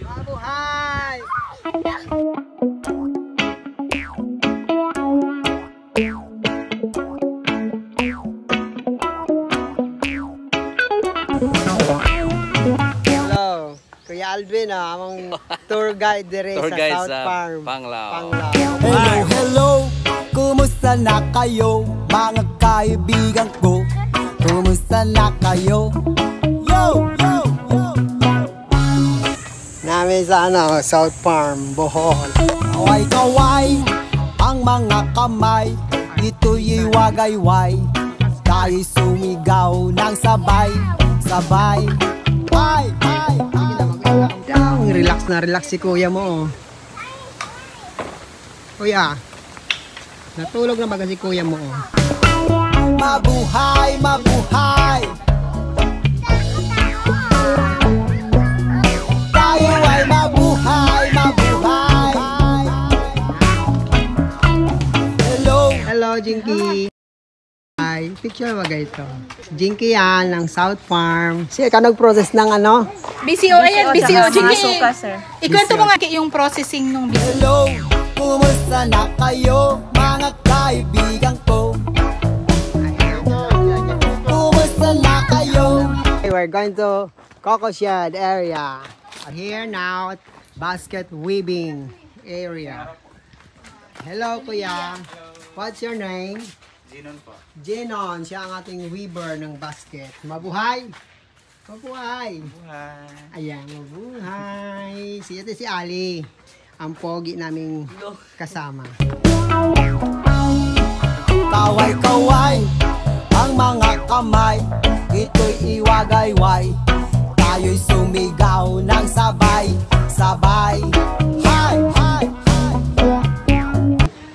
Mabuhay! Hello, Kuya Alvin, among tour guide dire sa South Farm, Panglao. Hello, hello, kumusta na kayo, mga kaibigan ko? Kumusta na kayo? Yo, yo, yo, yo. Namin sa South Farm, Bohol. Kaway-kaway ang mga kamay, ito'y wagayway. Tayo'y sumigaw ng sabay-sabay. Ay, ay, ay. Relax na relax si kuya mo. Kuya, natulog na ba si kuya mo? Mabuhay, mabuhay. Tayo ay mabuhay, mabuhay. Hello. Hello, Jinky. Ay, picture ba ito? Jinky yan, ng South Farm. Siya ka nag-process ng ano? BCO, ayan, BCO. Jinky, sir. ikwento mo nga yung processing ng BCO. Hello, kumusta na kayo, mga kaibigan ko? Kumusta na kayo? We're going to Coco Shed area. Here now, basket weaving area. Hello, kuya. What's your name? Jinon po. Jinon, siya ang ating weaver ng basket. Mabuhay! Mabuhay! Buhay. Ayan, mabuhay! Si Ali, ang pogi naming kasama. Kaway-kaway ang mga kamay, ito'y iwagayway. Tayo'y sumigaw ng sabay-sabay. Hi, hi, hi.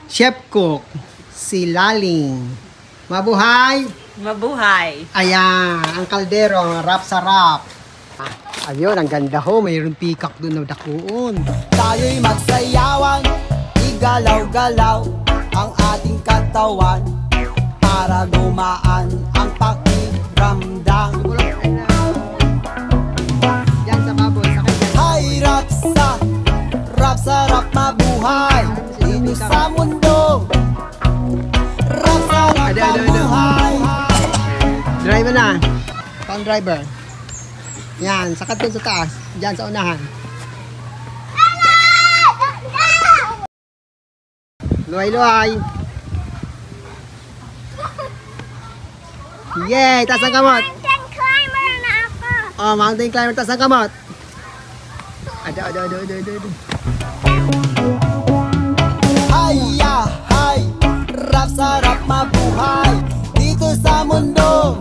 Chef Cook, si Laling. Mabuhay! Mabuhay. Ayan, ang kaldero, ang rap sa rap. Ayun, ang ganda ho. Mayroon peacock doon na dakuon. Tayo'y magsayawan, igalaw-galaw ang ating katawan para gumaan ang pakiramdam. Yan sa baboy, sa kanya. Hay, rap sa rap, mabuhay dito sa mundo. Rap sa rap, mabuhay. Driver na. Pang driver. Yan, sakat dun sa taas. Diyan sa unahan. Luhay-luhay. Yay! Taas ang kamot. Mountain climber na ako. Oh, mountain climber. Taas ang kamot. Ado. Hay, hay, rap sa rap, mabuhay dito sa mundo.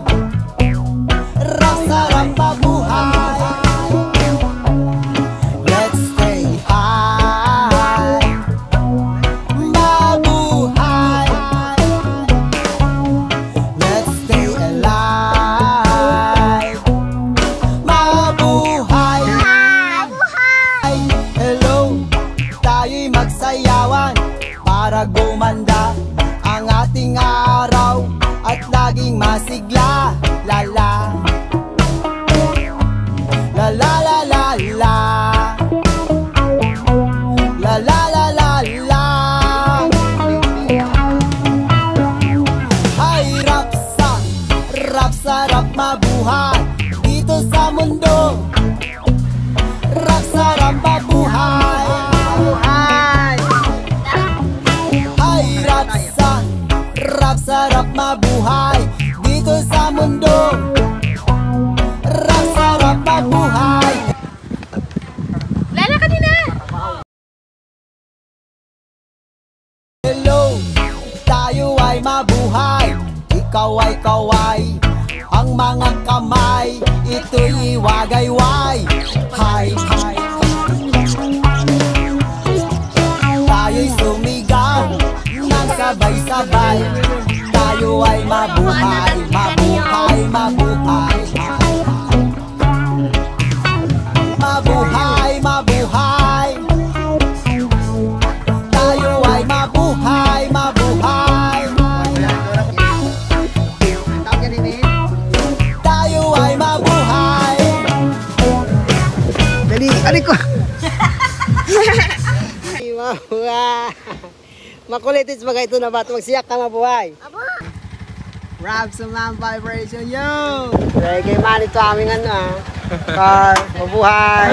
Rap sa rap, mabuhay. Let's stay high. Mabuhay. Let's stay alive. Mabuhay. Ay, hello, tayo'y magsayawan para gumanda ang ating araw at laging masigla. La la la la la la la la la la la la. Ay, rap sa rap, mabuhay dito sa mundo. Rap sa rap, mabuhay. Ay, rap sa rap, mabuhay dito sa mundo. Rap sa rap, mabuhay. Lala ka din na! Hello, tayo ay mabuhay. Ikaw ay kaway, ang mga kamay, ito'y wagayway. Hi, hi. Tayo'y sumigaw ng sabay-sabay. Tayo ay mabuhay, mabuhay, mabuhay. Mabuhay, mabuhay. Tayo ay mabuhay, mabuhay. Dali, aray ko. Mabuhay. Makulitis ba ito na ba? Magsiyak ka mabuhay. Rap Sumam Vibration, yo! Reggae man ito aming ano ah. Car, mabuhay!